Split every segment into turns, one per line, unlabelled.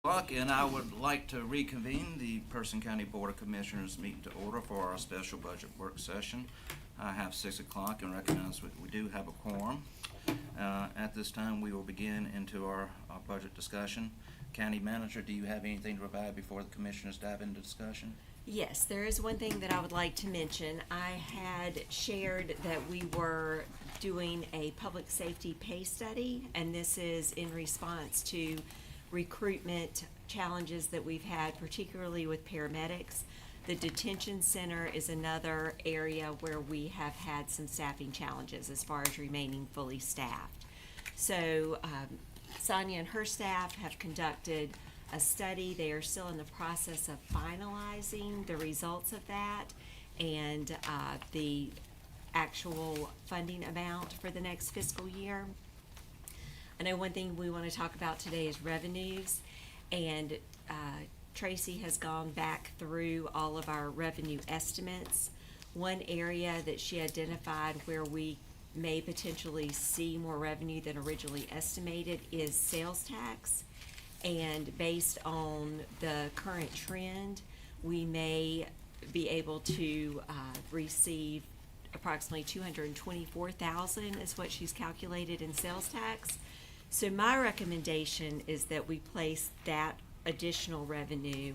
O'clock, and I would like to reconvene the Person County Board of Commissioners meeting to order for our special budget work session. I have 6 o'clock and recognize we do have a quorum. At this time, we will begin into our budget discussion. County Manager, do you have anything to provide before the commissioners dive into discussion?
Yes, there is one thing that I would like to mention. I had shared that we were doing a public safety pay study, and this is in response to recruitment challenges that we've had, particularly with paramedics. The detention center is another area where we have had some staffing challenges as far as remaining fully staffed. So Sonia and her staff have conducted a study. They are still in the process of finalizing the results of that and the actual funding amount for the next fiscal year. I know one thing we want to talk about today is revenues, and Tracy has gone back through all of our revenue estimates. One area that she identified where we may potentially see more revenue than originally estimated is sales tax. And based on the current trend, we may be able to receive approximately $224,000 is what she's calculated in sales tax. So my recommendation is that we place that additional revenue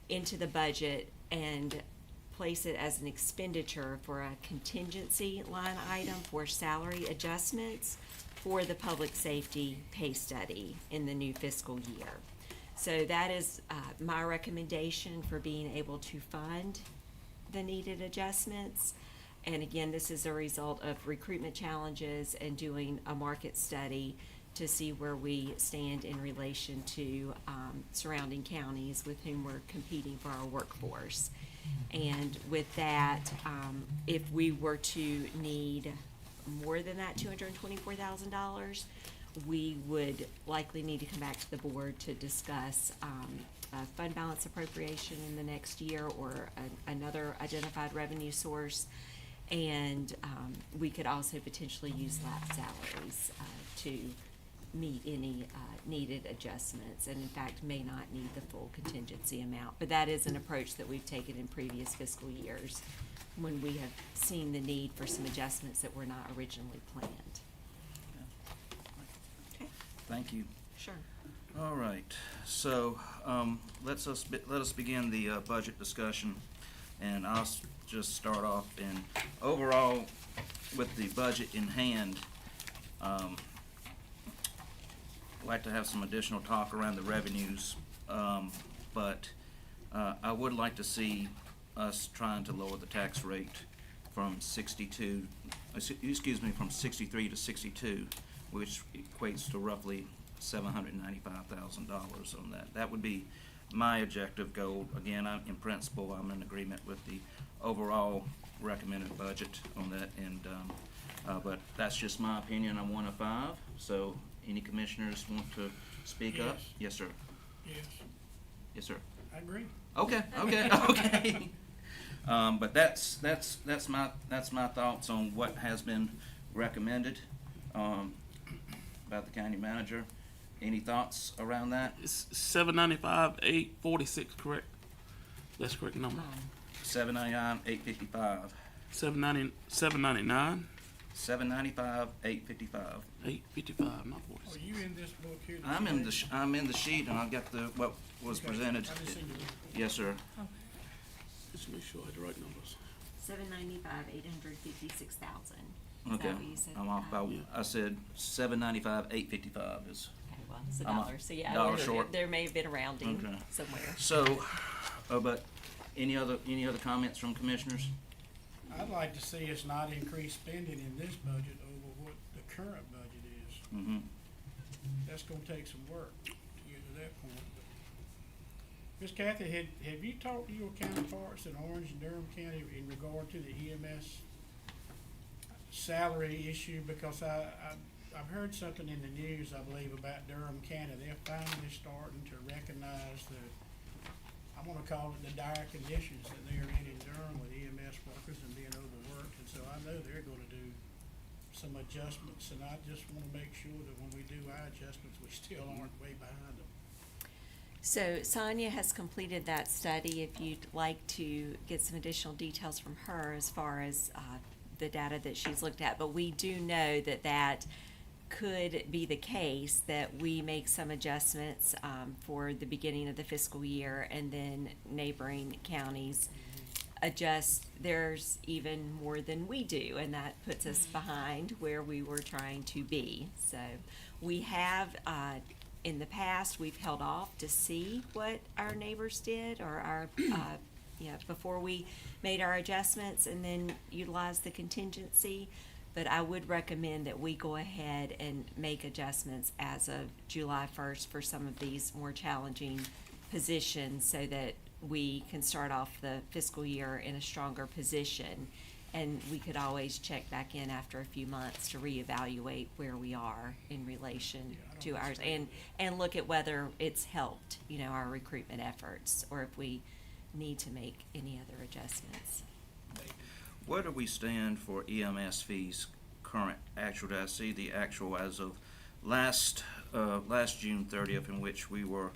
into the budget and place it as an expenditure for a contingency line item for salary adjustments for the public safety pay study in the new fiscal year. So that is my recommendation for being able to fund the needed adjustments. And again, this is a result of recruitment challenges and doing a market study to see where we stand in relation to surrounding counties with whom we're competing for our workforce. And with that, if we were to need more than that $224,000, we would likely need to come back to the board to discuss a fund balance appropriation in the next year or another identified revenue source. And we could also potentially use lap salaries to meet any needed adjustments, and in fact may not need the full contingency amount. But that is an approach that we've taken in previous fiscal years when we have seen the need for some adjustments that were not originally planned. Okay.
Thank you.
Sure.
All right, so let us begin the budget discussion, and I'll just start off in overall with the budget in hand. I'd like to have some additional talk around the revenues, but I would like to see us trying to lower the tax rate from 63 to 62, which equates to roughly $795,000 on that. That would be my objective goal. Again, in principle, I'm in agreement with the overall recommended budget on that, and but that's just my opinion. I'm one of 5, so any commissioners want to speak up? Yes, sir.
Yes,
Yes, sir.
I agree.
Okay. But that's my thoughts on what has been recommended by the county manager. Any thoughts around that?
It's 795, 846, correct? That's the correct number.
799, 855.
799,
795, 855.
855, not
Are
46.
you in this book here?
I'm in the sheet, and I've got what was
Okay,
presented.
I just seen it.
Yes, sir.
Just make sure I had the right numbers.
795, 856,000.
Okay.
Is that what you said?
I'm off by. I said 795, 855 is.
Okay, well, it's a
I'm a
dollar, so yeah,
dollar short.
there may have been a rounding
Okay.
somewhere.
So, but any other comments from commissioners?
I'd like to see us not increase spending in this budget over what the current budget is.
Mm-hmm.
That's gonna take some work to get to that point. Miss Kathy, have you talked to your counterparts in Orange and Durham County in regard to the EMS salary issue? Because I've heard something in the news, I believe, about Durham County. They're finally starting to recognize I wanna call it the dire conditions that they're in Durham with EMS workers and being overworked. And so I know they're gonna do some adjustments, and I just wanna make sure that when we do our adjustments, we still aren't way behind them.
So Sonia has completed that study. If you'd like to get some additional details from her as far as the data that she's looked at, but we do know that that could be the case, that we make some adjustments for the beginning of the fiscal year, and then neighboring counties adjust theirs even more than we do, and that puts us behind where we were trying to be. So we have, in the past, we've held off to see what our neighbors did, or our, before we made our adjustments and then utilize the contingency. But I would recommend that we go ahead and make adjustments as of July 1st for some of these more challenging positions, so that we can start off the fiscal year in a stronger position. And we could always check back in after a few months to reevaluate where we are in relation to ours, and look at whether it's helped, our recruitment efforts, or if we need to make any other adjustments.
Where do we stand for EMS fees current actual? Did I see the actual as of last June 30th, in which we were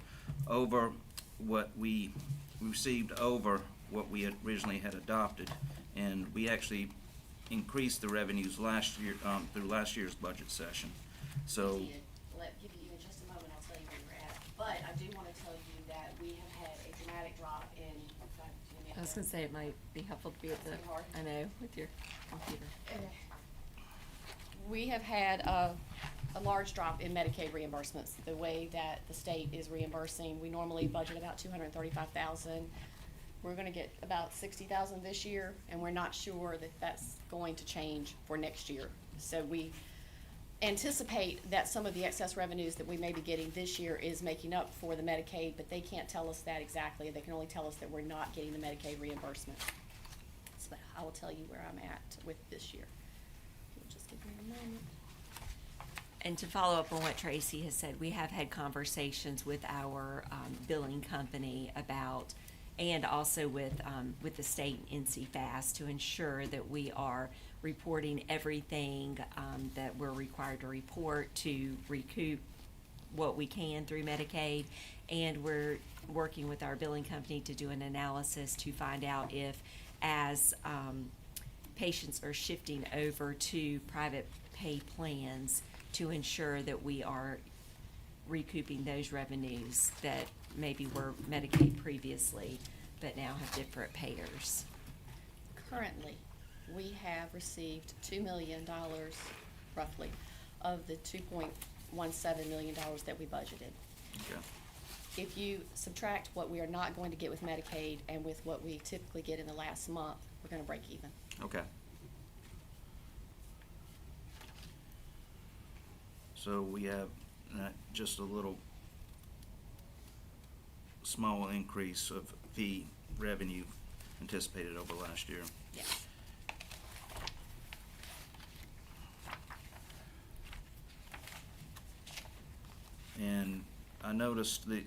over what we received over what we had originally had adopted, and we actually increased the revenues last year through last year's budget session. So
Give you in just a moment, I'll tell you where we're at. But I do want to tell you that we have had a dramatic drop in.
I was gonna say it might be helpful to be at the,
It's hard.
I know, with your computer.
We have had a large drop in Medicaid reimbursements. The way that the state is reimbursing, we normally budget about $235,000. We're gonna get about $60,000 this year, and we're not sure that that's going to change for next year. So we anticipate that some of the excess revenues that we may be getting this year is making up for the Medicaid, but they can't tell us that exactly. They can only tell us that we're not getting the Medicaid reimbursement. So I will tell you where I'm at with this year. Just give me a moment.
And to follow up on what Tracy has said, we have had conversations with our billing company about, and also with the state and NC-FAST, to ensure that we are reporting everything that we're required to report to recoup what we can through Medicaid. And we're working with our billing company to do an analysis to find out if, as patients are shifting over to private pay plans, to ensure that we are recouping those revenues that maybe were Medicaid previously, but now have different payers.
Currently, we have received $2 million, roughly, of the $2.17 million that we budgeted.
okay.
If you subtract what we are not going to get with Medicaid and with what we typically get in the last month, we're gonna break even.
Okay. So we have just a little small increase of fee revenue anticipated over last year.
Yes.
And I noticed that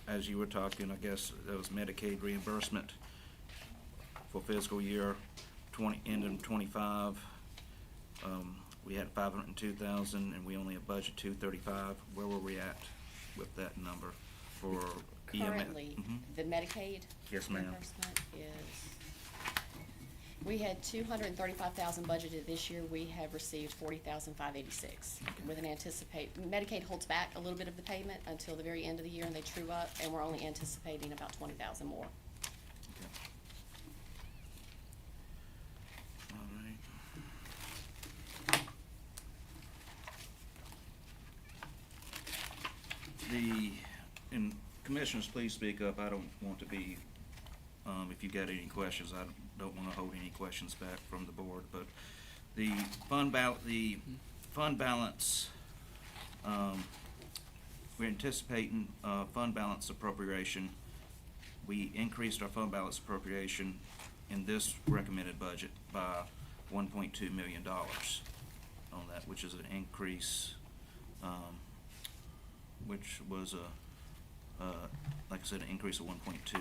as you were talking, I guess there was Medicaid reimbursement for fiscal year ending 25. We had 502,000, and we only have budget 235. Where were we at with that number for EMS?
Currently,
Mhm.
the Medicaid
Yes, ma'am.
reimbursement is, we had 235,000 budgeted this year. We have received 40,586 with an Medicaid holds back a little bit of the payment until the very end of the year, and they true up, and we're only anticipating about 20,000 more.
Okay. All right. And commissioners, please speak up. I don't want to be, if you got any questions, I don't want to hold any questions back from the board, but the fund balance, we're anticipating, fund balance appropriation. We increased our fund balance appropriation in this recommended budget by $1.2 million on that, which is an increase, which was like I said, an increase of 1.2.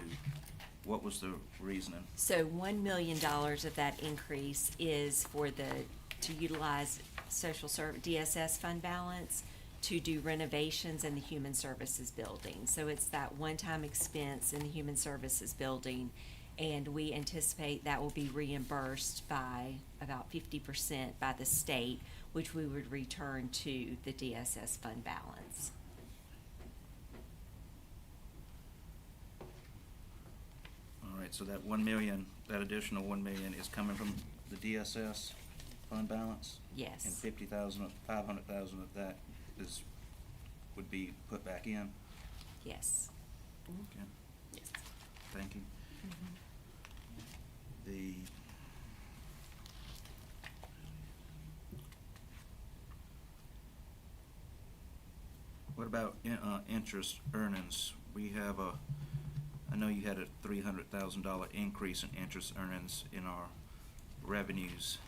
What was the reasoning?
So $1 million of that increase is to utilize social service, DSS fund balance to do renovations in the Human Services Building. So it's that one-time expense in the Human Services Building, and we anticipate that will be reimbursed by about 50% by the state, which we would return to the DSS fund balance.
All right, so that 1 million, that additional 1 million is coming from the DSS fund balance?
Yes.
And 50,000, 500,000 of that would be put back in?
Yes.
Okay,
Yes.
thank you. The what about interest earnings? We have I know you had a $300,000 increase in interest earnings in our revenues.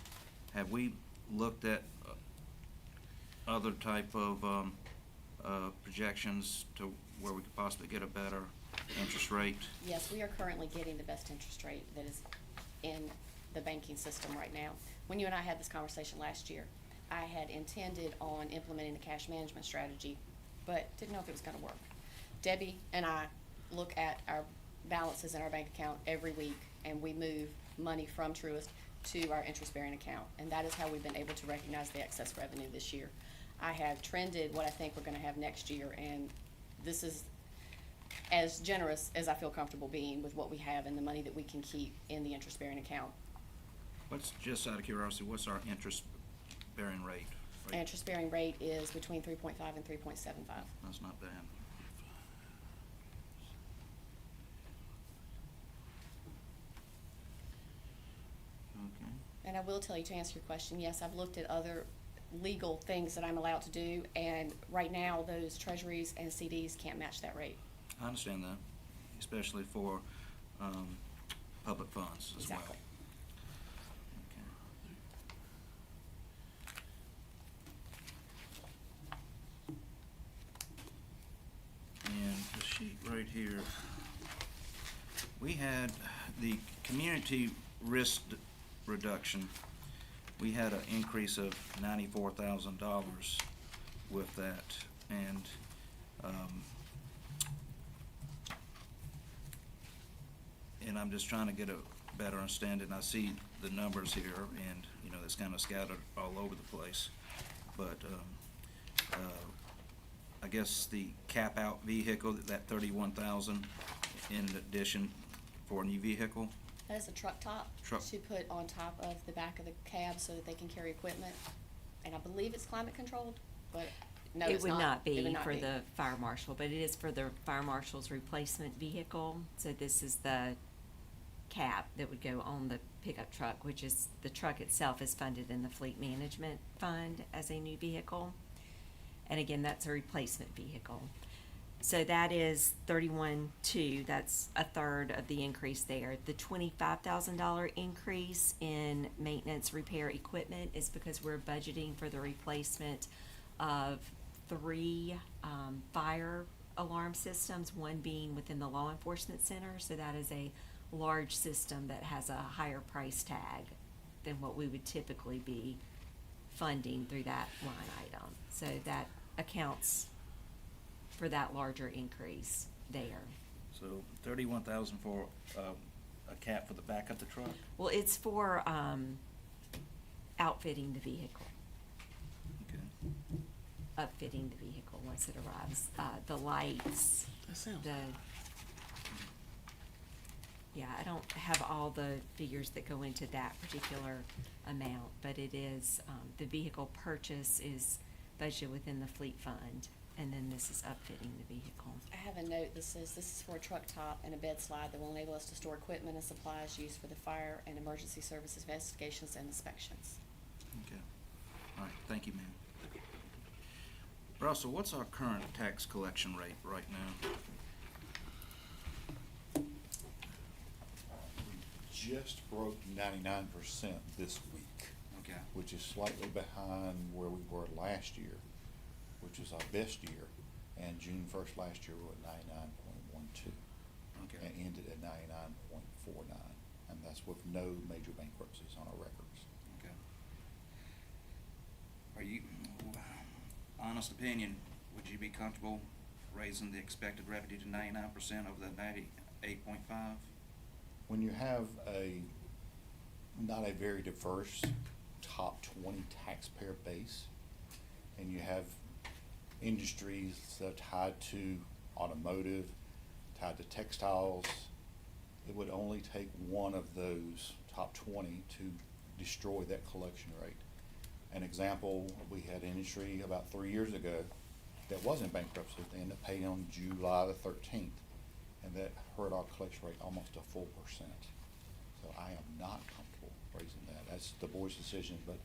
Have we looked at other type of projections to where we could possibly get a better interest rate?
Yes, we are currently getting the best interest rate that is in the banking system right now. When you and I had this conversation last year, I had intended on implementing the cash management strategy, but didn't know if it was gonna work. Debbie and I look at our balances in our bank account every week, and we move money from Truist to our interest-bearing account, and that is how we've been able to recognize the excess revenue this year. I have trended what I think we're gonna have next year, and this is as generous as I feel comfortable being with what we have and the money that we can keep in the interest-bearing account.
What's, just out of curiosity, what's our interest-bearing rate?
Interest-bearing rate is between 3.5 and 3.75.
That's not bad. Okay.
And I will tell you, to answer your question, yes, I've looked at other legal things that I'm allowed to do, and right now, those treasuries and CDs can't match that rate.
I understand that, especially for public funds as well.
Exactly.
Okay. And the sheet right here, we had the community risk reduction. We had an increase of $94,000 with that, and I'm just trying to get a better understanding. I see the numbers here, and, you know, it's kind of scattered all over the place. But I guess the cap-out vehicle, that 31,000 in addition for a new vehicle?
That is a truck top
Truck.
to put on top of the back of the cab so that they can carry equipment. And I believe it's climate controlled, but no,
It
it's
would not
It would
be
not
for
be.
the fire marshal, but it is for the fire marshal's replacement vehicle. So this is the cab that would go on the pickup truck, which is, the truck itself is funded in the fleet management fund as a new vehicle. And again, that's a replacement vehicle. So that is 31.2, that's a third of the increase there. The $25,000 increase in maintenance repair equipment is because we're budgeting for the replacement of 3 fire alarm systems, one being within the law enforcement center. So that is a large system that has a higher price tag than what we would typically be funding through that line item. So that accounts for that larger increase there.
So 31,000 for a cap for the back of the truck?
Well, it's for outfitting the vehicle,
Okay.
upfitting the vehicle once it arrives. The lights,
That sounds.
yeah, I don't have all the figures that go into that particular amount, but it is, the vehicle purchase is budgeted within the fleet fund, and then this is upfitting the vehicle.
I have a note that says this is for a truck top and a bed slide that will enable us to store equipment and supplies used for the fire and emergency services investigations and inspections.
Okay. All right, thank you, ma'am. Russell, what's our current tax collection rate right now?
Just broke 99% this week,
Okay.
which is slightly behind where we were last year, which was our best year. And June 1st last year, we were at 99.12
Okay.
and ended at 99.49. And that's with no major bankruptcies on our records.
Okay. Are you, honest opinion, would you be comfortable raising the expected revenue to 99% over the 98.5?
When you have not a very diverse top 20 taxpayer base, and you have industries that are tied to automotive, tied to textiles, it would only take one of those top 20 to destroy that collection rate. An example, we had industry about 3 years ago that was in bankruptcy. They ended up paying on July the 13th, and that hurt our collection rate almost a full percent. So I am not comfortable raising that. That's the board's decision, but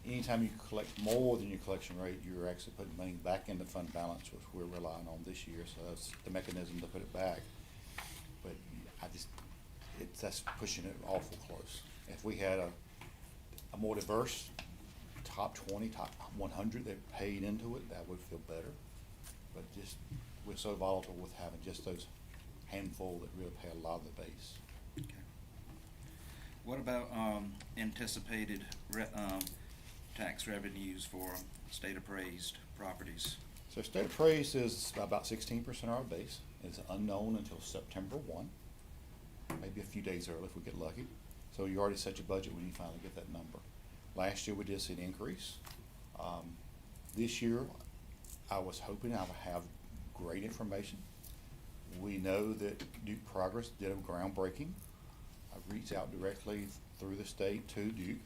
anytime you collect more than your collection rate, you're actually putting money back into fund balance, which we're relying on this year, so that's the mechanism to put it back. But that's pushing it awful close. If we had a more diverse top 20, top 100 that paid into it, that would feel better. But just, we're so volatile with having just those handful that really pay a lot of the base.
Okay. What about anticipated tax revenues for state appraised properties?
So state appraised is about 16% of our base. It's unknown until September 1, maybe a few days early if we get lucky. So you already set your budget when you finally get that number. Last year we did see an increase. This year I was hoping I would have great information. We know that Duke Progress did a groundbreaking. I reached out directly through the state to Duke,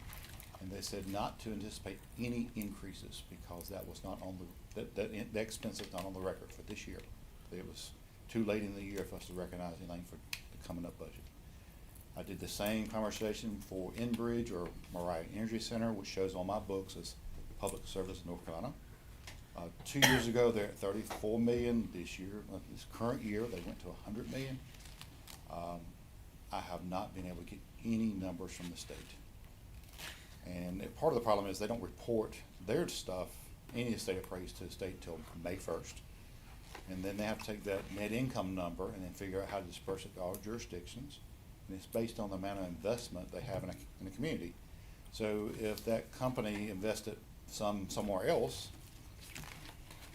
and they said not to anticipate any increases because that was not on the expense is not on the record for this year. It was too late in the year for us to recognize anything for the coming up budget. I did the same conversation for Enbridge or Mariah Energy Center, which shows on my books as Public Service in North Carolina. 2 years ago, they're at 34 million. This year, this current year, they went to 100 million. I have not been able to get any numbers from the state. And part of the problem is they don't report their stuff, any state appraised to the state until May 1st. And then they have to take that net income number and then figure out how to disperse it to all jurisdictions. And it's based on the amount of investment they have in a community. So if that company invested somewhere else,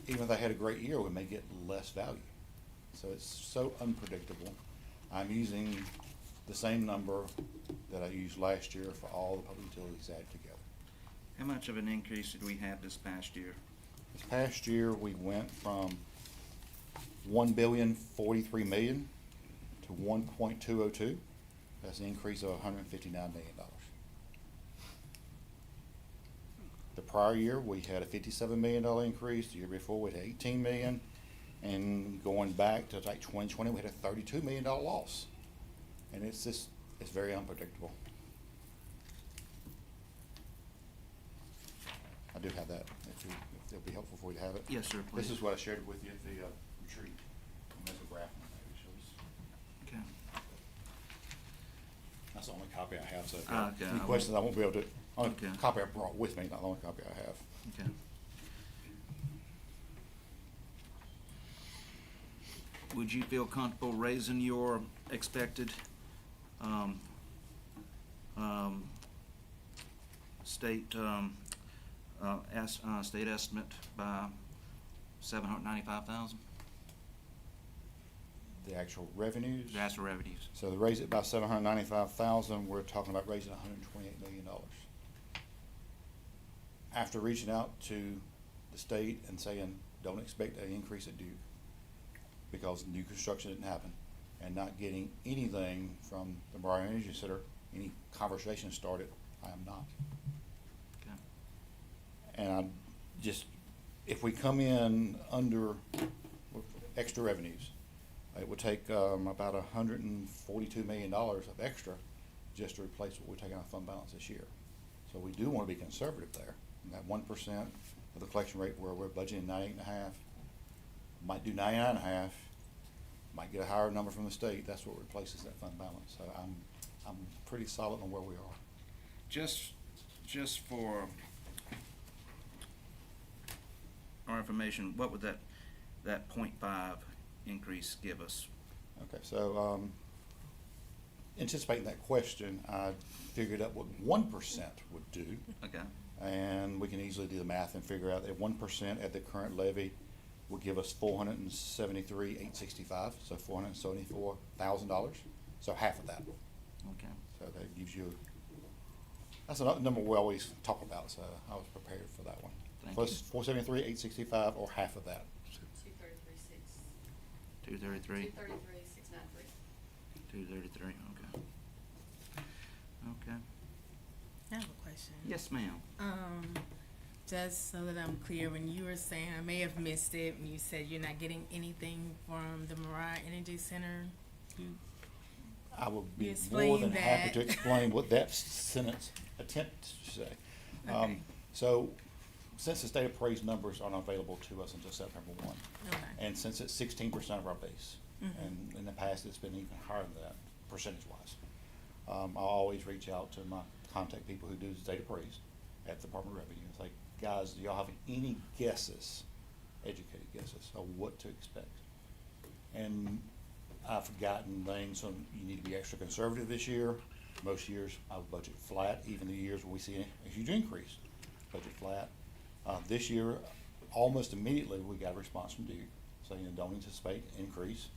even if they had a great year, we may get less value. So it's so unpredictable. I'm using the same number that I used last year for all the public utilities added together.
How much of an increase did we have this past year?
This past year, we went from $1,043,000,000 to 1.202. That's an increase of $159 million. The prior year, we had a $57 million increase. The year before, we had $18 million. And going back to like 2020, we had a $32 million loss. And it's very unpredictable. I do have that, if it'll be helpful for you to have it.
Yes, sir, please.
This is what I shared with you at the retreat. And there's a graph on there that shows.
Okay.
That's the only copy I have, so if
Okay,
any
I
questions, I won't be able to, only
Okay.
copy I brought with me, not the only copy I have.
Okay. Would you feel comfortable raising your expected state state estimate by $795,000?
The actual revenues.
That's the revenues.
So to raise it by $795,000, we're talking about raising $128 million. After reaching out to the state and saying, don't expect an increase at Duke because new construction didn't happen, and not getting anything from the Mariah Energy Center, any conversation started, I am not.
Okay.
And I just, if we come in under extra revenues, it would take about $142 million of extra just to replace what we're taking out of fund balance this year. So we do want to be conservative there. And that 1% of the collection rate where we're budgeting 98.5, might do 99.5, might get a higher number from the state. That's what replaces that fund balance. So I'm pretty solid on where we are.
Just for our information, what would that 0.5 increase give us?
Okay, so anticipating that question, I figured out what 1% would do.
Okay.
And we can easily do the math and figure out that 1% at the current levy would give us $473,865, so $474,000. So half of that.
Okay.
So that gives you, that's a number we always talk about, so I was prepared for that one.
Thank
Plus
you.
473,865 or half of that.
233,
693.
233, okay. Okay.
I have a question.
Yes, ma'am.
Just so that I'm clear, when you were saying, I may have missed it, when you said you're not getting anything from the Mariah Energy Center, you,
I will
You
be more
explained
than happy to
that.
explain what that sentence attempts to say.
Okay.
So, since the state appraised numbers aren't available to us until September 1,
okay,
and since it's 16% of our base,
Mhm.
and in the past it's been even higher than that, percentage-wise, I'll always reach out to my contact people who do state appraised at the Department of Revenue. It's like, guys, do y'all have any guesses, educated guesses, of what to expect? And I've forgotten things on, you need to be extra conservative this year. Most years I would budget flat, even the years where we see a huge increase, budget flat. This year, almost immediately, we got a response from Duke saying, don't anticipate increase.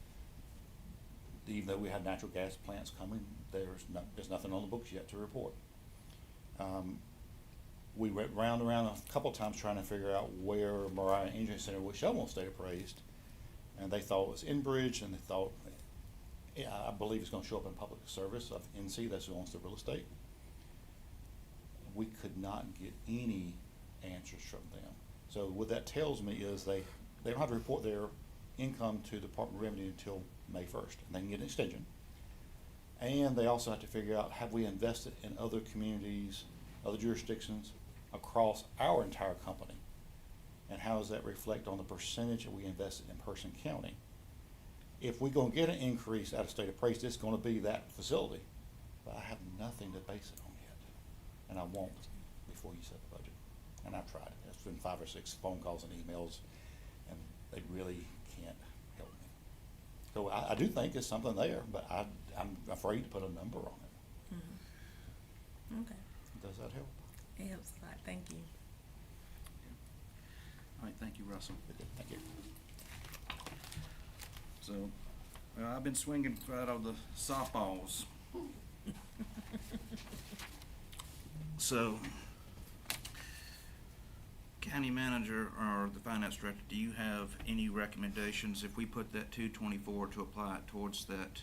Even though we had natural gas plants coming, there's nothing on the books yet to report. We went round and round a couple of times trying to figure out where Mariah Energy Center was shown on state appraised. And they thought it was Enbridge, and they thought, I believe it's gonna show up in public service of NC, that's who owns the real estate. We could not get any answers from them. So what that tells me is they don't have to report their income to the Department of Revenue until May 1st, and they can get an extension. And they also have to figure out, have we invested in other communities, other jurisdictions across our entire company? And how does that reflect on the percentage that we invested in Person County? If we're gonna get an increase out of state appraised, it's gonna be that facility. But I have nothing to base it on yet, and I won't before you set the budget. And I've tried. It's been 5 or 6 phone calls and emails, and they really can't help me. So I do think it's something there, but I'm afraid to put a number on it.
okay.
Does that help?
It helps a lot, thank you.
All right, thank you, Russell.
Thank you.
So, I've been swinging right of the softballs. So, county manager or the finance director, do you have any recommendations if we put that 224 to apply it towards that,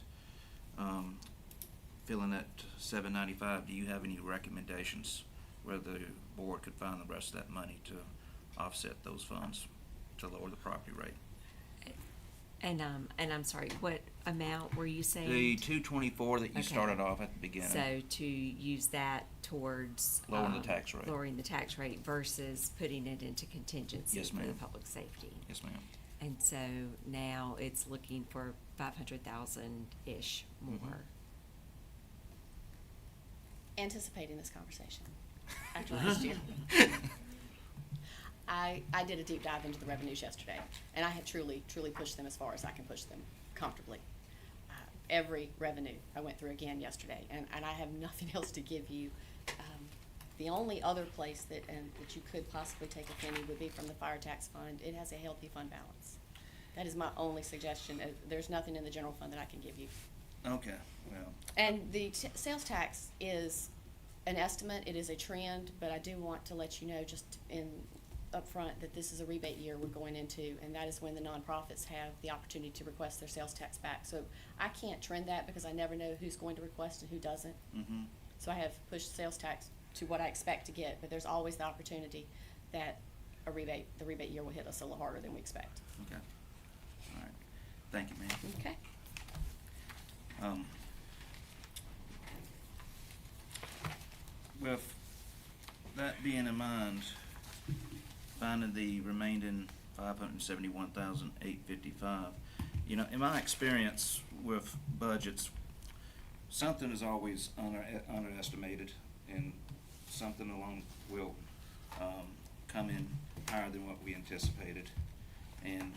filling that 795? Do you have any recommendations where the board could find the rest of that money to offset those funds to lower the property rate?
And I'm sorry, what amount were you saying?
The 224 that you
Okay.
started off at the beginning.
So to use that towards.
Lowering the tax rate.
Lowering the tax rate versus putting it into contingency
Yes,
for the
ma'am.
public safety.
Yes, ma'am.
And so now it's looking for 500,000-ish more.
Mhm.
Anticipating this conversation after last year. I did a deep dive into the revenues yesterday, and I had truly pushed them as far as I can push them comfortably. Every revenue I went through again yesterday, and I have nothing else to give you. The only other place that you could possibly take a penny would be from the fire tax fund. It has a healthy fund balance. That is my only suggestion. There's nothing in the general fund that I can give you.
Okay, well,
And the sales tax is an estimate, it is a trend, but I do want to let you know just upfront that this is a rebate year we're going into, and that is when the nonprofits have the opportunity to request their sales tax back. So I can't trend that because I never know who's going to request and who doesn't.
mm-hmm,
So I have pushed sales tax to what I expect to get, but there's always the opportunity that the rebate year will hit us a little harder than we expect.
okay. All right, thank you, ma'am.
Okay?
With that being in mind, finding the remaining 571,855, you know, in my experience with budgets, something is always underestimated, and something along will come in higher than what we anticipated. And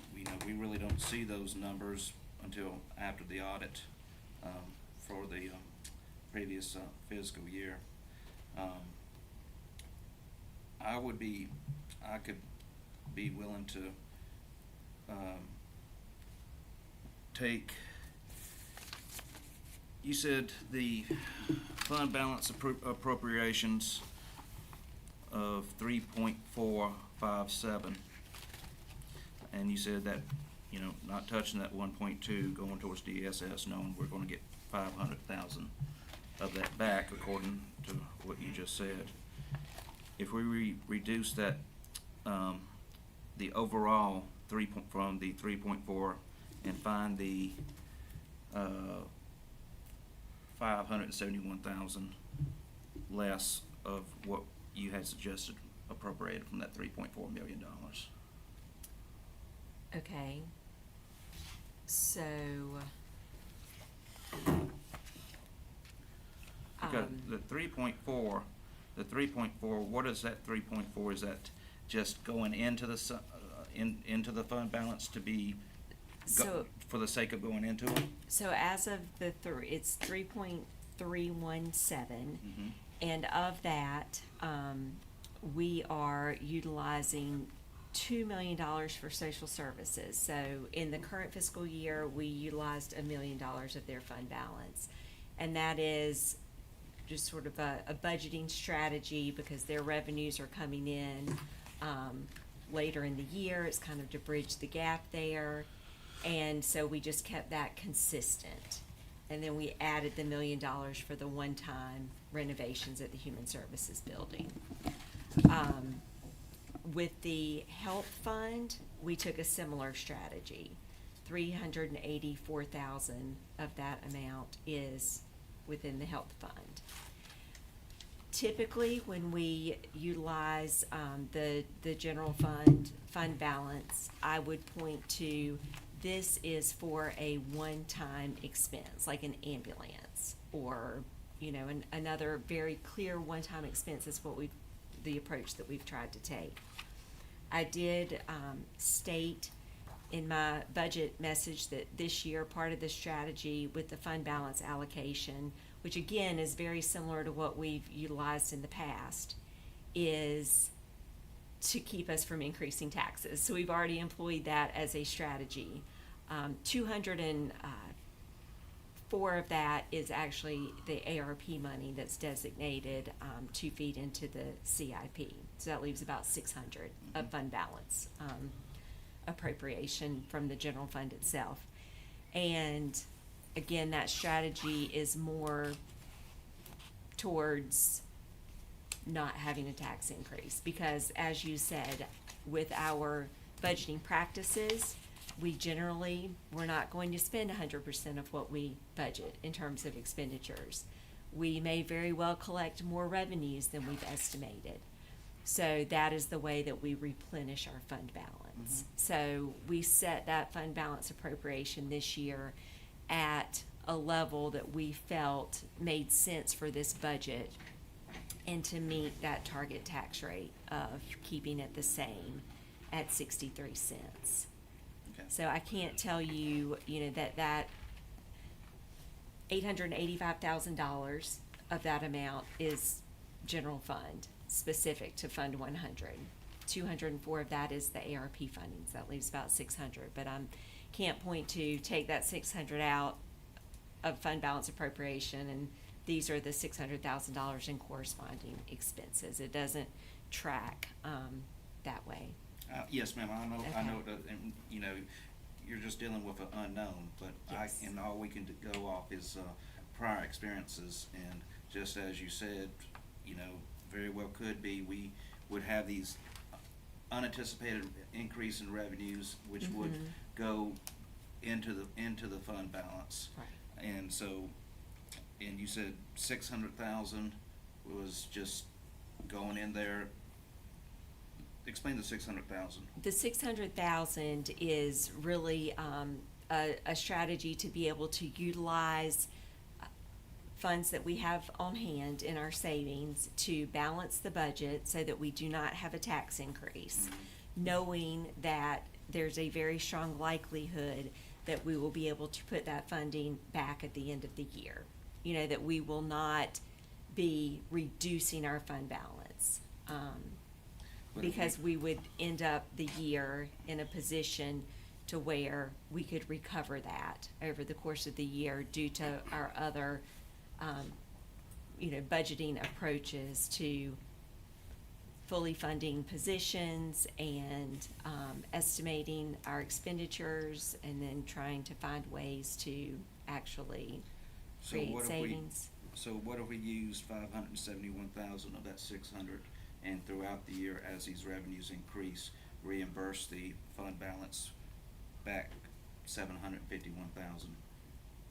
we really don't see those numbers until after the audit for the previous fiscal year. I could be willing to, take, you said the fund balance appropriations of 3.457, and you said that, not touching that 1.2, going towards DSS, knowing we're gonna get 500,000 of that back according to what you just said. If we reduce that, the overall from the 3.4 and find the 571,000 less of what you had suggested appropriated from that $3.4 million.
Okay. So,
Because the 3.4, what is that 3.4? Is that just going into the into the fund balance to be
so,
for the sake of going into it?
so as of it's 3.317.
Mhm.
And of that, we are utilizing $2 million for social services. So in the current fiscal year, we utilized $1 million of their fund balance. And that is just sort of a budgeting strategy because their revenues are coming in later in the year. It's kind of to bridge the gap there. And so we just kept that consistent. And then we added the $1 million for the one-time renovations at the Human Services Building. With the health fund, we took a similar strategy. 384,000 of that amount is within the health fund. Typically, when we utilize the general fund balance, I would point to this is for a one-time expense, like an ambulance or another very clear one-time expense is the approach that we've tried to take. I did state in my budget message that this year, part of the strategy with the fund balance allocation, which again is very similar to what we've utilized in the past, is to keep us from increasing taxes. So we've already employed that as a strategy. 204 of that is actually the ARP money that's designated to feed into the CIP. So that leaves about 600 of fund balance appropriation from the general fund itself. And again, that strategy is more towards not having a tax increase because, as you said, with our budgeting practices, we're not going to spend 100% of what we budget in terms of expenditures. We may very well collect more revenues than we've estimated. So that is the way that we replenish our fund balance. So we set that fund balance appropriation this year at a level that we felt made sense for this budget and to meet that target tax rate of keeping it the same at 63 cents.
Okay.
So I can't tell you, that $885,000 of that amount is general fund, specific to Fund 100. 204 of that is the ARP fundings. That leaves about 600. But I can't point to take that 600 out of fund balance appropriation, and these are the $600,000 in corresponding expenses. It doesn't track that way.
Yes, ma'am, I know,
Okay.
and, you're just dealing with an unknown, but
Yes.
and all we can go off is, prior experiences, and just as you said, very well could be, we would have these unanticipated increase in revenues, which would
Mhm.
go into the fund balance.
Right.
And so, and you said 600,000 was just going in there. Explain the 600,000.
The 600,000 is really a strategy to be able to utilize funds that we have on hand in our savings to balance the budget so that we do not have a tax increase, knowing that there's a very strong likelihood that we will be able to put that funding back at the end of the year. That we will not be reducing our fund balance.
But if
because we would end up the year in a position to where we could recover that over the course of the year due to our other, budgeting approaches to fully funding positions and, estimating our expenditures and then trying to find ways to actually
So
create
what if we-
savings.
So what if we use 571,000 of that 600, and throughout the year, as these revenues increase, reimburse the fund balance back 751,000?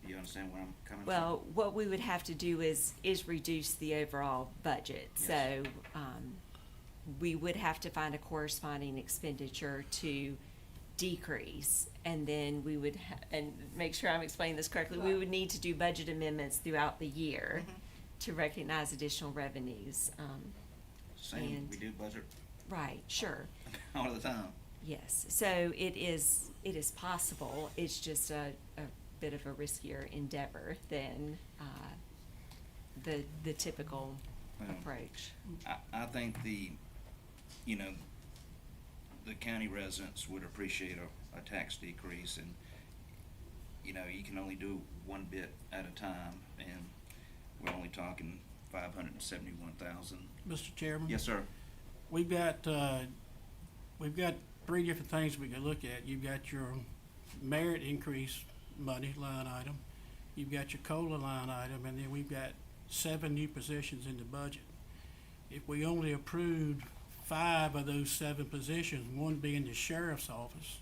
Do you understand where I'm coming from?
Well, what we would have to do is reduce the overall budget.
Yes.
So, we would have to find a corresponding expenditure to decrease. And then we would, and make sure I'm explaining this correctly, we would need to do budget amendments throughout the year to recognize additional revenues.
Same,
and-
we do budget
Right, sure,
all the time.
yes. So it is possible. It's just a bit of a riskier endeavor than, the typical
Well,
approach.
I think the county residents would appreciate a tax decrease, and, you can only do one bit at a time, and we're only talking 571,000.
Mr. Chairman?
Yes, sir.
We've got three different things we can look at. You've got your merit increase money line item, you've got your COLA line item, and then we've got 7 new positions in the budget. If we only approved 5 of those 7 positions, one being the sheriff's office,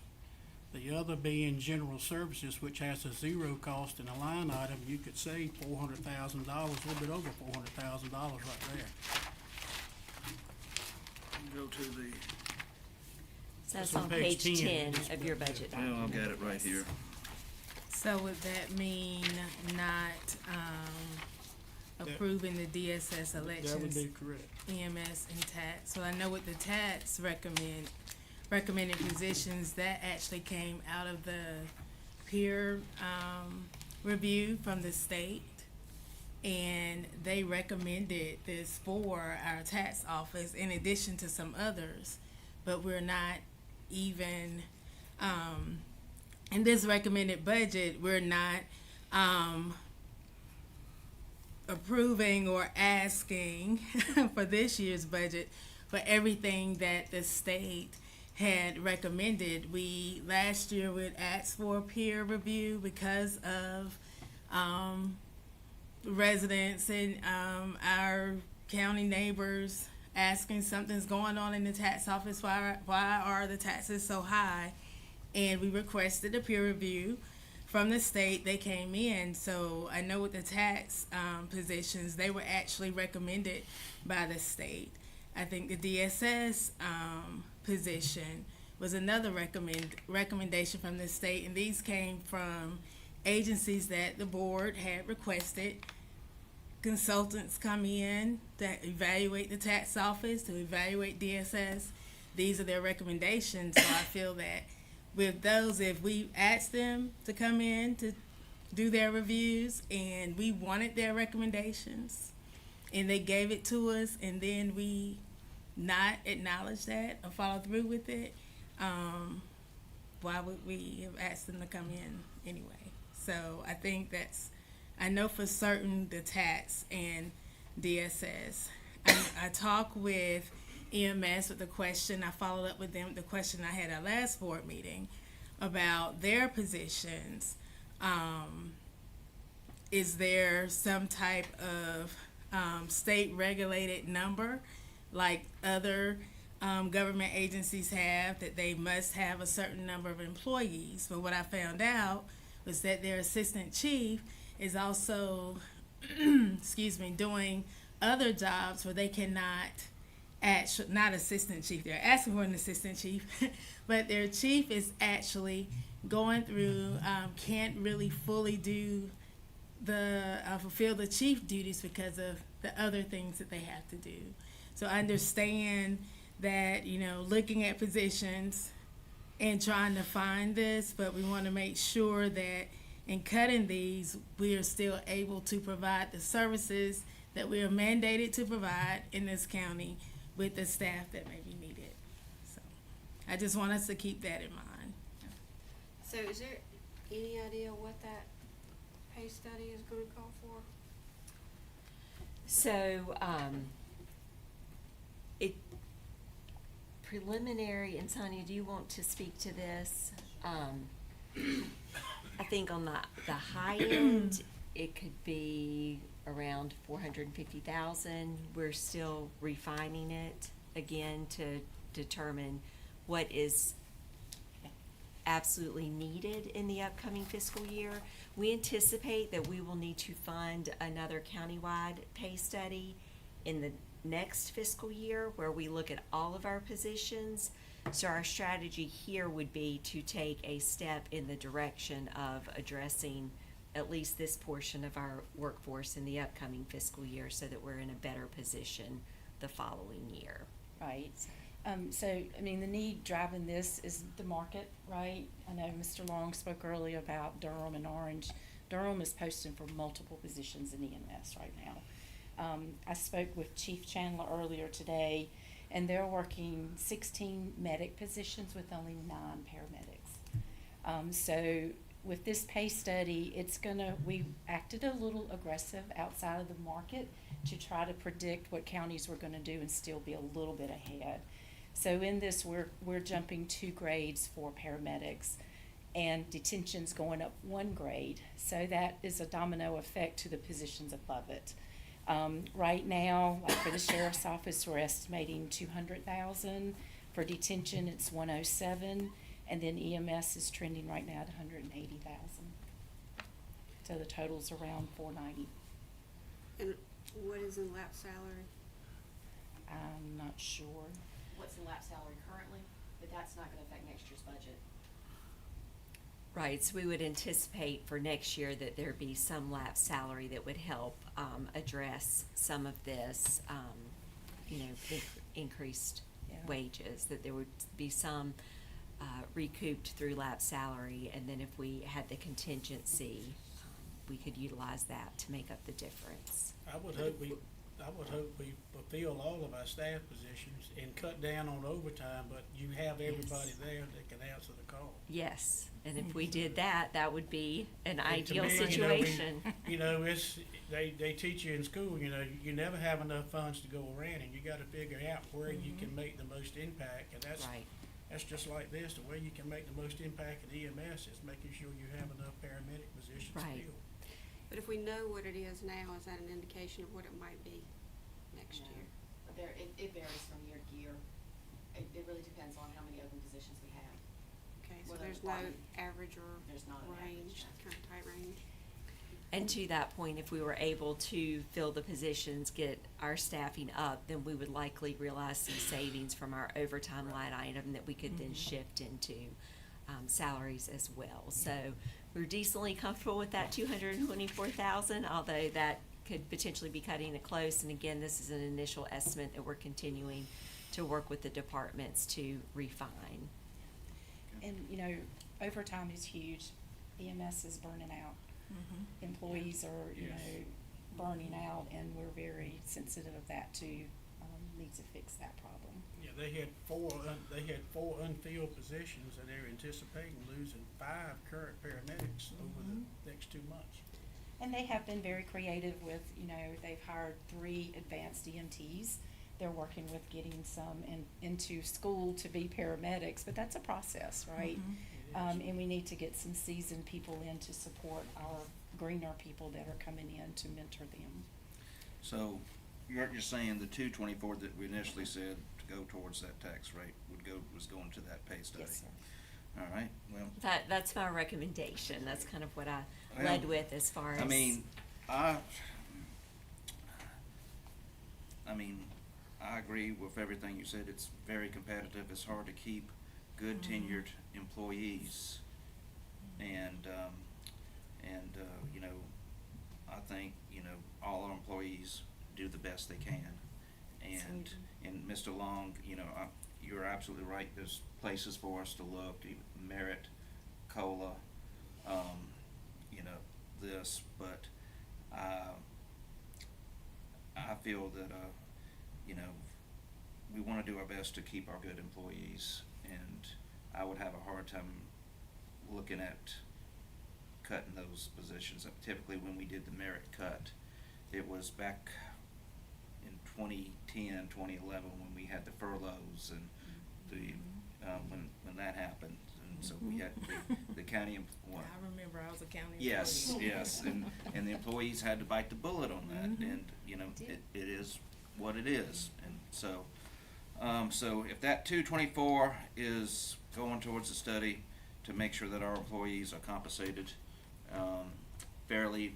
the other being general services, which has a 0 cost in a line item, you could save $400,000, a little bit over $400,000 right there.
Go to the,
So that's
It's on
on
page
page
10.
10 of your budget document.
I've got it right here.
So would that mean not, approving the DSS
That would
elections,
be correct.
EMS and tax? So I know with the tax recommended positions, that actually came out of the peer, review from the state. And they recommended this for our tax office in addition to some others, but we're not even, in this recommended budget, we're not, approving or asking for this year's budget for everything that the state had recommended. Last year we'd asked for a peer review because of, residents and our county neighbors asking something's going on in the tax office, why are the taxes so high? And we requested a peer review from the state. They came in, so I know with the tax positions, they were actually recommended by the state. I think the DSS position was another recommendation from the state, and these came from agencies that the board had requested. Consultants come in that evaluate the tax office, to evaluate DSS. These are their recommendations, so I feel that with those, if we asked them to come in to do their reviews and we wanted their recommendations and they gave it to us and then we not acknowledge that or follow through with it, why would we have asked them to come in anyway? So I think I know for certain the tax and DSS. I talked with EMS with the question, I followed up with them with the question I had at last board meeting about their positions. Is there some type of state regulated number like other government agencies have, that they must have a certain number of employees? But what I found out was that their assistant chief is also doing other jobs where they cannot not assistant chief, they're asking for an assistant chief, but their chief is actually going through, can't really fully do fulfill the chief duties because of the other things that they have to do. So I understand that, looking at positions and trying to find this, but we want to make sure that in cutting these, we are still able to provide the services that we are mandated to provide in this county with the staff that may be needed. I just want us to keep that in mind.
So is there any idea what that pay study is gonna call for?
So, it preliminary, and Sonia, do you want to speak to this? I think on the high end, it could be around 450,000. We're still refining it again to determine what is absolutely needed in the upcoming fiscal year. We anticipate that we will need to fund another countywide pay study in the next fiscal year where we look at all of our positions. So our strategy here would be to take a step in the direction of addressing at least this portion of our workforce in the upcoming fiscal year so that we're in a better position the following year.
Right. So, I mean, the need driving this is the market, right? I know Mr. Long spoke earlier about Durham and Orange. Durham is posting for multiple positions in EMS right now. I spoke with Chief Chandler earlier today, and they're working 16 medic positions with only 9 paramedics. So with this pay study, we acted a little aggressive outside of the market to try to predict what counties were gonna do and still be a little bit ahead. So in this, we're jumping 2 grades for paramedics, and detention's going up 1 grade. So that is a domino effect to the positions above it. Right now, like for the sheriff's office, we're estimating 200,000. For detention, it's 107, and then EMS is trending right now at 180,000. So the total's around 490.
And what is in lap salary?
I'm not sure.
What's in lap salary currently, but that's not gonna affect next year's budget.
Right, so we would anticipate for next year that there'd be some lapse salary that would help, address some of this, increased
Yeah.
wages, that there would be some, recouped through lapse salary, and then if we had the contingency, we could utilize that to make up the difference.
I would hope we fulfill all of our staff positions and cut down on overtime, but you have everybody
Yes.
there that can answer the call.
Yes, and if we did that, that would be an
And to
ideal
me,
situation.
They teach you in school, you never have enough funds to go around, and you gotta figure out where you can make the most impact, and that's,
Right,
that's just like this, the way you can make the most impact in EMS is making sure you have enough paramedic positions
Right.
filled.
But if we know what it is now, is that an indication of what it might be next
No.
year?
It varies from year to year. It really depends on how many open positions we have.
Okay, so
Well, the
there's no
department-
average or
There's not an
range,
average.
kind of tight range?
and to that point, if we were able to fill the positions, get our staffing up, then we would likely realize some savings from our overtime line item that we could then shift into, salaries as well. So we're decently comfortable with that 224,000, although that could potentially be cutting it close. And again, this is an initial estimate that we're continuing to work with the departments to refine.
And, overtime is huge. EMS is burning out. Employees are, burning out, and we're very sensitive of that too. Need to fix that problem.
Yeah, they had four unfilled positions, and they're anticipating losing 5 current paramedics over the next 2 months.
And they have been very creative with, they've hired 3 advanced EMTs. They're working with getting some into school to be paramedics, but that's a process, right? And we need to get some seasoned people in to support our greener people that are coming in to mentor them.
So you're saying the 224 that we initially said to go towards that tax rate was going to that pay study?
Yes, sir.
All right, well,
That's my recommendation. That's kind of what I
Well,
led with as far as.
I mean, I agree with everything you said. It's very competitive. It's hard to keep good tenured employees. And I think, all our employees do the best they can. And Mr. Long, you're absolutely right. There's places for us to look, Merit, COLA, this, but I feel that we wanna do our best to keep our good employees, and I would have a hard time looking at cutting those positions. Typically, when we did the merit cut, it was back in 2010, 2011, when we had the furloughs and the, when that happened. And so we had the county,
I remember I was a county employee.
yes, yes, and the employees had to bite the bullet on that, and, you know,
Did.
it is what it is, and so, so if that 224 is going towards the study to make sure that our employees are compensated, fairly,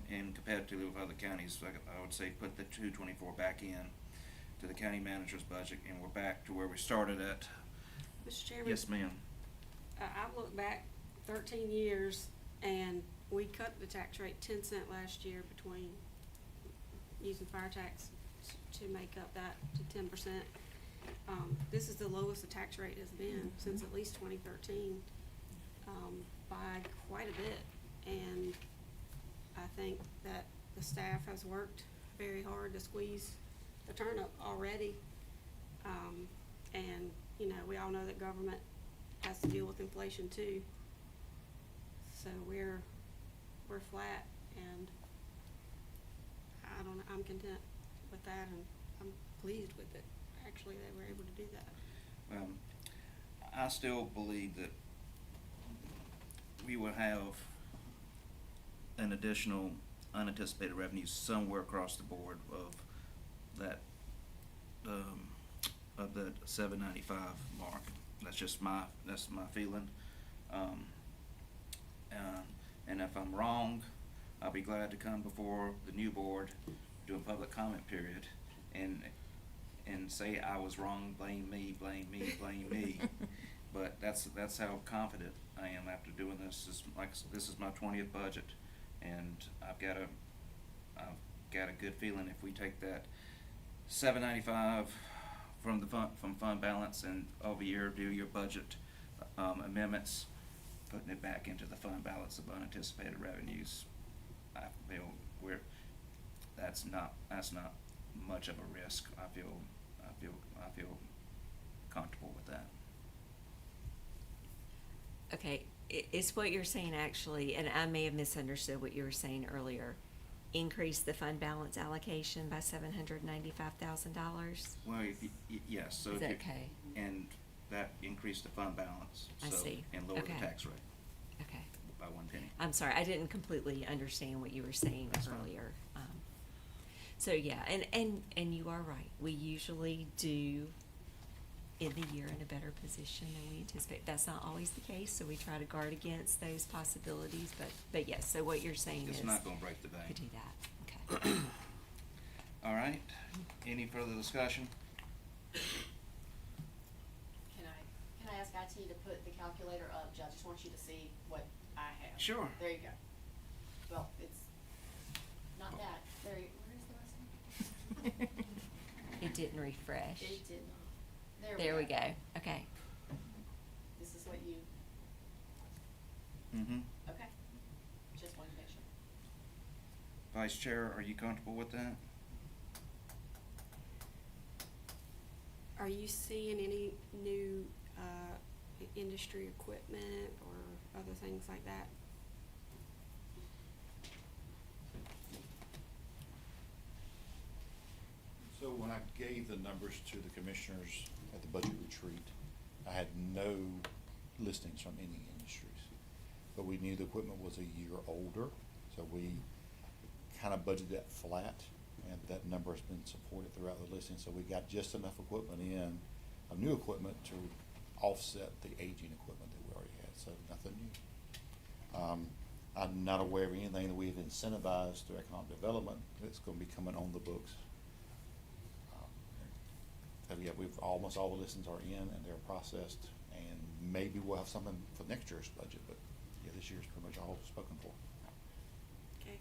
and competitively with other counties, I would say put the 224 back in to the county manager's budget, and we're back to where we started at.
Mr. Chairman?
Yes, ma'am.
I've looked back 13 years, and we cut the tax rate 10 cent last year between using fire tax to make up that to 10%. This is the lowest the tax rate has been since at least 2013, by quite a bit. And I think that the staff has worked very hard to squeeze the turnip already. And, you know, we all know that government has to deal with inflation too. So we're flat, and I don't know, I'm content with that, and I'm pleased with it, actually, that we're able to do that.
I still believe that we will have an additional unanticipated revenue somewhere across the board of the 795 mark. That's my feeling. And if I'm wrong, I'll be glad to come before the new board, do a public comment period, and say I was wrong, blame me. But that's how confident I am after doing this. This is my 20th budget, and I've got a good feeling if we take that 795 from fund balance and over year do your budget amendments, putting it back into the fund balance of unanticipated revenues, I feel that's not much of a risk. I feel comfortable with that.
Okay, it's what you're saying actually, and I may have misunderstood what you were saying earlier. Increase the fund balance allocation by $795,000?
Well, yes, so
Is
if
that
you,
okay?
and that increased the fund balance,
I
so,
see.
and lowered
Okay.
the tax rate
Okay.
by 1 penny.
I'm sorry, I didn't completely understand what you were saying
That's fine.
earlier. So yeah, and you are right. We usually do end the year in a better position than we anticipate. That's not always the case, so we try to guard against those possibilities, but yes, so what you're saying is.
It's not gonna break the
Could
bank.
do that, okay.
All right, any further discussion?
Can I ask IT to put the calculator up? I just want you to see what I have.
Sure.
There you go. Well, it's not that. Where is the rest of
It didn't refresh.
it? It did not.
There we go, okay.
This is what you,
Mm-hmm.
okay. Just wanted to make sure.
Vice Chair, are you comfortable with that?
Are you seeing any new, industry equipment or other things like that?
So when I gave the numbers to the commissioners at the budget retreat, I had no listings from any industries. But we knew the equipment was a year older, so we kind of budgeted that flat, and that number has been supported throughout the listing. So we got just enough equipment in, of new equipment, to offset the aging equipment that we already had, so nothing new. I'm not aware of anything that we've incentivized through economic development that's gonna be coming on the books. Yeah, almost all the listings are in and they're processed, and maybe we'll have something for next year's budget, but yeah, this year's pretty much all spoken for.
Okay.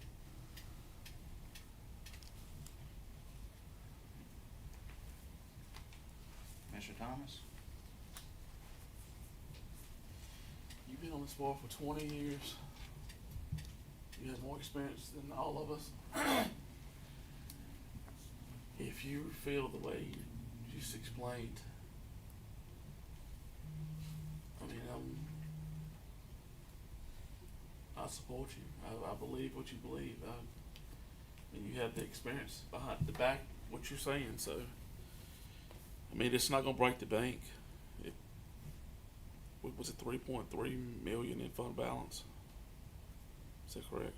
Mr. Thomas?
You've been on this board for 20 years. You have more experience than all of us. If if you feel the way you just explained, I mean, I support you. I believe what you believe. And you have the experience behind the back what you're saying. So, I mean, it's not gonna break the bank. What was it, 3.3 million in fund balance? Is that correct?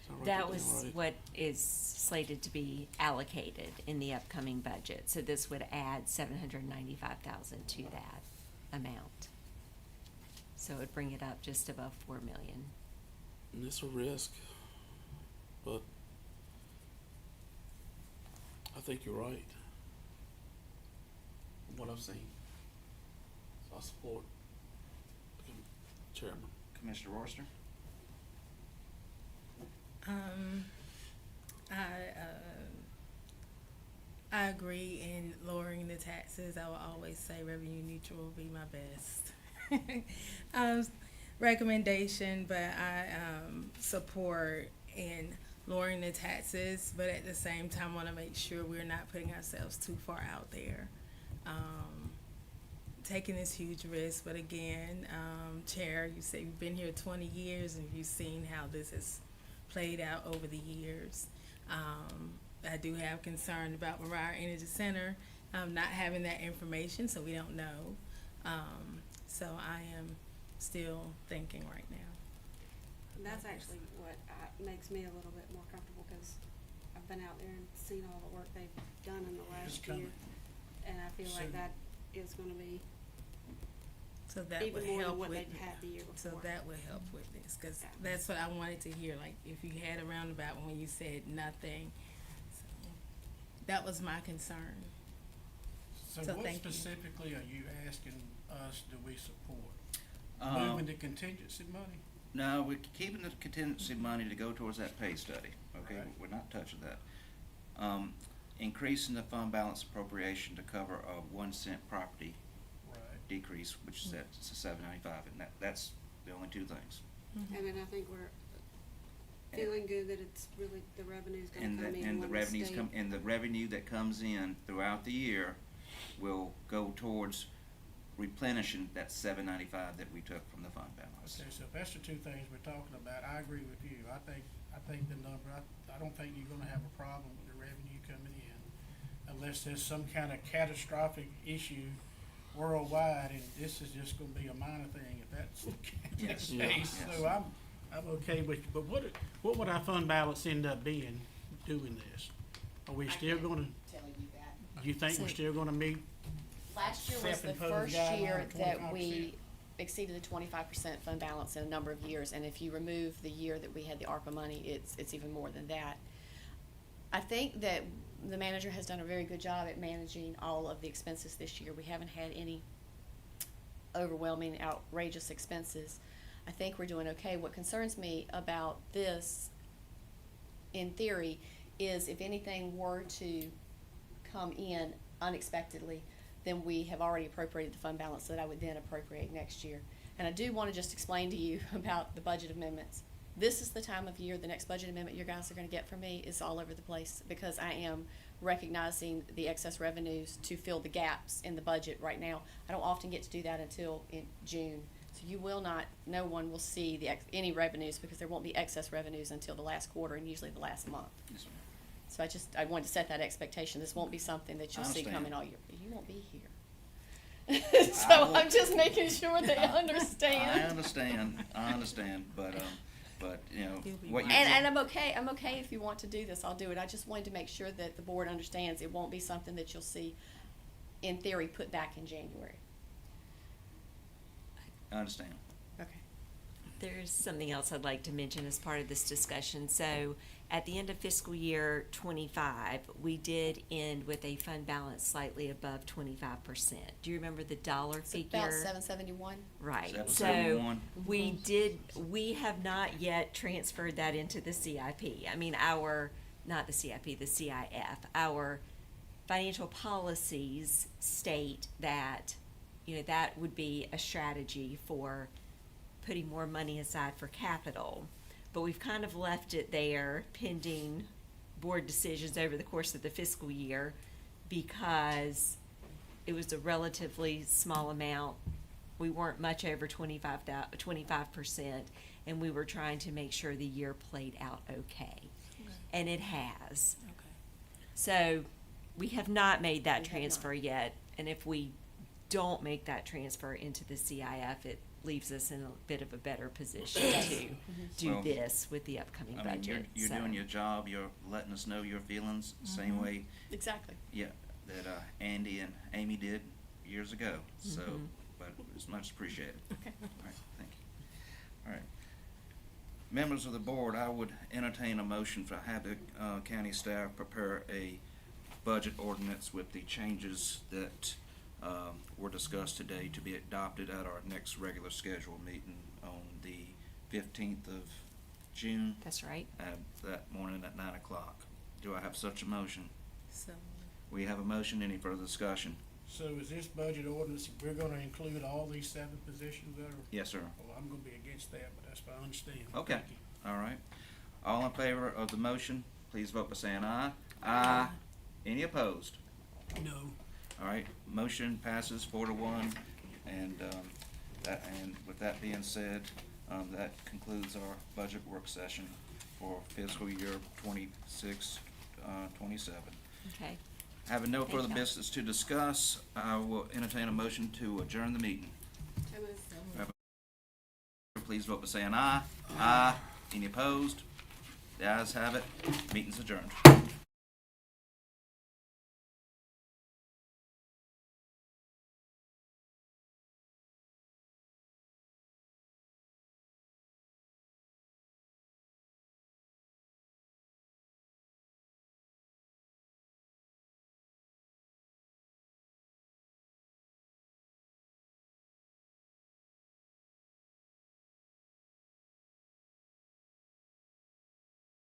Did I write
That
down
was
right?
what is slated to be allocated in the upcoming budget, so this would add 795,000 to that amount. So it would bring it up just above 4 million.
And it's a risk, but I think you're right. From what I've seen, so I support the chairman.
Commissioner Royster?
I agree in lowering the taxes. I will always say revenue neutral will be my best recommendation, but I support in lowering the taxes, but at the same time want to make sure we're not putting ourselves too far out there. Taking this huge risk, but again, Chair, you say you've been here 20 years and you've seen how this has played out over the years. I do have concern about Mariah Energy Center not having that information, so we don't know. So I am still thinking right now.
And that's actually what makes me a little bit more comfortable, because I've been out there and seen all the work they've done in the
It's
last year.
coming.
And I feel like
Soon.
that is gonna be
So that
even
would
more
help
than what
with
they've had the year
So
before.
that would help with this, because
Yeah.
that's what I wanted to hear, like, if you had a roundabout when you said nothing. So that was my concern.
So
So
what
thank you.
specifically are you asking us, do we support?
Um,
Moving the contingency money?
No, we're keeping the contingency money to go towards that pay study, okay?
Right.
We're not touching that. Increasing the fund balance appropriation to cover a 1 cent property
Right.
decrease, which is at $7.95, and that's the only two things.
And then I think we're feeling good that it's really, the revenue's gonna
And
come
the,
in
and the
when the
revenues
state.
come, and the revenue that comes in throughout the year will go towards replenishing that $7.95 that we took from the fund balance.
Okay, so if that's the two things we're talking about, I agree with you. I think the number, I don't think you're gonna have a problem with the revenue coming in unless there's some kind of catastrophic issue worldwide, and this is just gonna be a minor thing if that's the
Yes.
case.
Yes.
So I'm okay with, but what would our fund balance end up being doing this? Are we still gonna,
Telling you that.
do you think we're
So-
still gonna meet?
Last year was the
Self-imposed
first
guideline
year
of
that we
25%.
exceeded the 25% fund balance in a number of years, and if you remove the year that we had the ARPA money, it's even more than that. I think that the manager has done a very good job at managing all of the expenses this year. We haven't had any overwhelming, outrageous expenses. I think we're doing okay. What concerns me about this, in theory, is if anything were to come in unexpectedly, then we have already appropriated the fund balance that I would then appropriate next year. And I do want to just explain to you about the budget amendments. This is the time of year, the next budget amendment you guys are going to get from me is all over the place, because I am recognizing the excess revenues to fill the gaps in the budget right now. I don't often get to do that until in June. So you will not, no one will see any revenues, because there won't be excess revenues until the last quarter and usually the last month.
Yes, ma'am.
So I wanted to set that expectation. This won't be something that you'll see
understand.
coming all year. You won't be here. So
will-
I'm just making sure they
I
understand.
understand, but, you know,
You'll be
what you.
And I'm okay if you want to do this, I'll do it. I just wanted to make sure that the board understands it won't be something that you'll see, in theory, put back in January.
I understand.
Okay.
There's something else I'd like to mention as part of this discussion. So at the end of fiscal year 25, we did end with a fund balance slightly above 25%. Do you remember the dollar
It's
figure?
about 771.
Right, so
771.
we have not yet transferred that into the CIP. I mean, not the CIP, the CIF. Our financial policies state that, that would be a strategy for putting more money aside for capital. But we've kind of left it there pending board decisions over the course of the fiscal year because it was a relatively small amount. We weren't much over 25%, and we were trying to make sure the year played out okay. And it has.
Okay.
So we have not made that
We have
transfer
not.
yet, and if we don't make that transfer into the CIF, it leaves us in a bit of a better position to do
Well,
this with the upcoming
I mean,
budget.
you're
So-
doing your job, you're letting us know your feelings, same way,
Exactly.
yeah, that, Andy and Amy did years ago, so,
Mhm.
but it's much appreciated.
Okay.
All right, thank you. All right. Members of the board, I would entertain a motion for Habit County staff prepare a budget ordinance with the changes that were discussed today to be adopted at our next regular scheduled meeting on the 15th of June,
That's right.
that morning at 9 o'clock. Do I have such a motion?
So,
We have a motion. Any further discussion?
So is this budget ordinance, we're gonna include all these 7 positions that are,
Yes, sir.
well, I'm gonna be against that, but that's fine, I understand.
Okay.
Thank you.
All right. All in favor of the motion, please vote by saying aye. Aye. Any opposed?
No.
All right, motion passes 4-1, and, and with that being said, that concludes our budget work session for fiscal year 26, 27.
Okay.
Having no
Thank
further
you.
business to discuss, I will entertain a motion to adjourn the meeting.
So moved.
Please vote by saying aye. Aye. Any opposed? The ayes have it. Meeting's adjourned.